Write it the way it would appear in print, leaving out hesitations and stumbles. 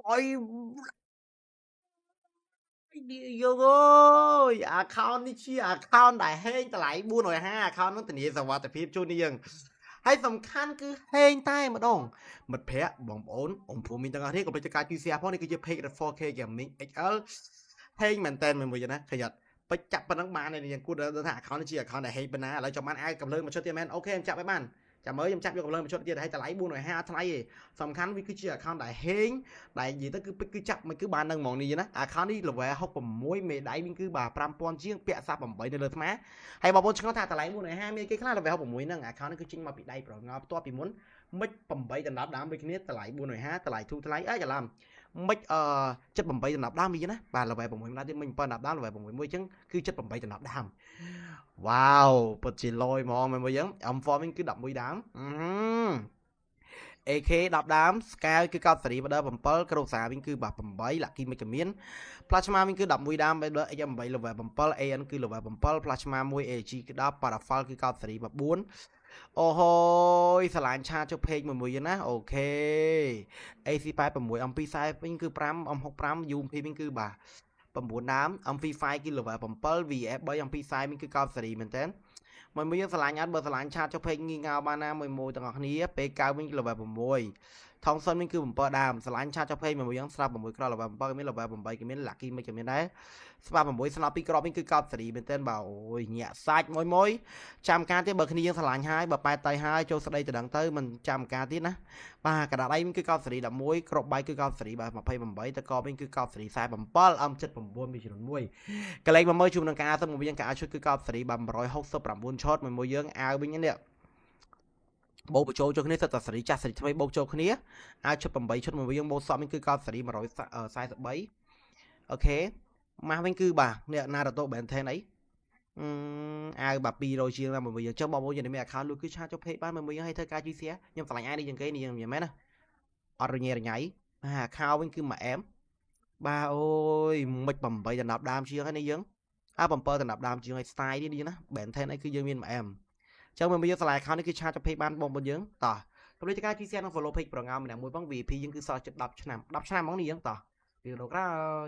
ôi dương ơi account នេះជា account ដែលហេងតម្លៃ450 account ហ្នឹងធានាសុវត្ថិភាពជូននេះយើងហើយសំខាន់គឺហេងតែម្ដងមិត្តភ័ក្តិបងប្អូនអ៊ំព្រមីទាំងអស់គ្នាកុំភ្លេចចុចការជួយ share ផងនេះគឺជា page 4K Gaming XL ហេងមែនតើមួយណាឃើញអត់ពេចចាប់ប៉ុណ្ណឹងបានហើយយើងគួរដឹងថា account នេះជា account ដែលហេងប៉ុណ្ណាឥឡូវចាំបានអាចកំលើមកជិតទៀតមែនអូខេខ្ញុំចាប់ឲ្យបានចាំមើលខ្ញុំចាប់យកកំលើមកជិតទៀតហើយតម្លៃ450ថ្លៃទេសំខាន់វាគឺជា account ដែលហេងដែលនិយាយទៅគឺចាប់មិនគឺបាននឹងហ្មងនេះណា account នេះ level 66មេដៃវិញគឺបាទ5000ជាងពាក់សាប់8នៅលើស្មាហើយបងប្អូនឆ្ងល់ថាតម្លៃ450មានគេខ្លះ level 66ហ្នឹង account នេះគឺចេញមកពីដៃប្រងល់ផ្ទាល់ពីមុនមិន8ដណ្ដប់ដើមដូចគ្នាតម្លៃ450តម្លៃធូរថ្លៃអើច្រឡំមិន78ដណ្ដប់ដើមនេះណាបាទ level 6ម្ដងទៀតមិន7ដណ្ដប់ដើម level 6មួយអញ្ចឹងគឺ78ដណ្ដប់ដើមវ៉ាវពិតជាលយហ្មងមែនមួយអញ្ចឹង M4 វិញគឺ11ដើមAK 10ដើម Sky គឺកោតសេរីបដ7គ្រូសាវិញគឺបាទ8 Lucky មិនក៏មាន Plasma វិញគឺ11ដើម XM8 level 7 AN គឺ level 7 Plasma 1 AG គឺ10 Parafal គឺកោតសេរី9អូហូយឆ្លាញ់ឆាចុះ page មួយណាអូខេ AC86 MP40 វិញគឺ5 M65 UMP វិញគឺបាទ9ដើម MP5 គឺ level 7 VF3 MP40 វិញគឺកោតសេរីមែនតើមួយយើងឆ្លាញ់អត់បើឆ្លាញ់ឆាតចុះ page ងីងៅបានណាមួយទាំងអស់គ្នាពេល9វិញ level 6ថងសុនវិញគឺ7ដើមឆ្លាញ់ឆាតចុះ page មួយយើងស្រាប់6ក្រ level 7មាន level 8ក៏មាន Lucky មិនក៏មានដែរស្បា6ស្នោពីក្របវិញគឺកោតសេរីមែនតើបើអូយញាក់សាច់មួយចាំការទៀតបើគ្នាយើងឆ្លាញ់ហើយបើប៉ែតតៃហើយចូលស្ដីទៅដឹងទៅមិនចាំការទៀតណាបាទកដាដៃវិញគឺកោតសេរី11ក្របបែកគឺកោតសេរីបាទ28តកវិញគឺកោតសេរី47 M79 មានចំនួន1កលែងមកមើលជុំនឹងការទៅមួយយើងការឈុតគឺកោតសេរីបាទ169ឆតមួយយើងអាវវិញនេះបោកបញ្ចូលចូលគ្នាសិតតែសេរីចាស់សេរីថ្មីបោកចូលគ្នាអាវឈុត8ឈុតមួយយើងបោកសក់វិញគឺកោតសេរី143អូខេម៉ាស់វិញគឺបាទនេះណារ៉ូតូបែនថេនអីអាវបាទ200ជាងណាមួយយើងចុះបងប្អូនយើងមាន account លុយគឺឆាចុះ page បានមួយយើងឲ្យធ្វើការជួយ share ខ្ញុំឆ្លាញ់អាយនេះយ៉ាងគេនេះយ៉ាងមែនណាអត់រញ៉េរញ៉ៃបាទ account វិញគឺមួយអែមបាទអូយមិន8ដណ្ដប់ដើមជាងហើយនេះយើង7ដណ្ដប់ដើមជាងឲ្យ style នេះណាបែនថេនអីគឺយើងមានមួយអែមចឹងមើលយើងឆ្លាយ account នេះគឺឆាចុះ page បានបងប្អូនយើងតោះកុំភ្លេចការជួយ share និង follow page ប្រងើម្នាក់មួយផង VIP យើងគឺសល់ជិត10ឆ្នាំហ្មងនេះយើងតោះពីរដូវក្រោយ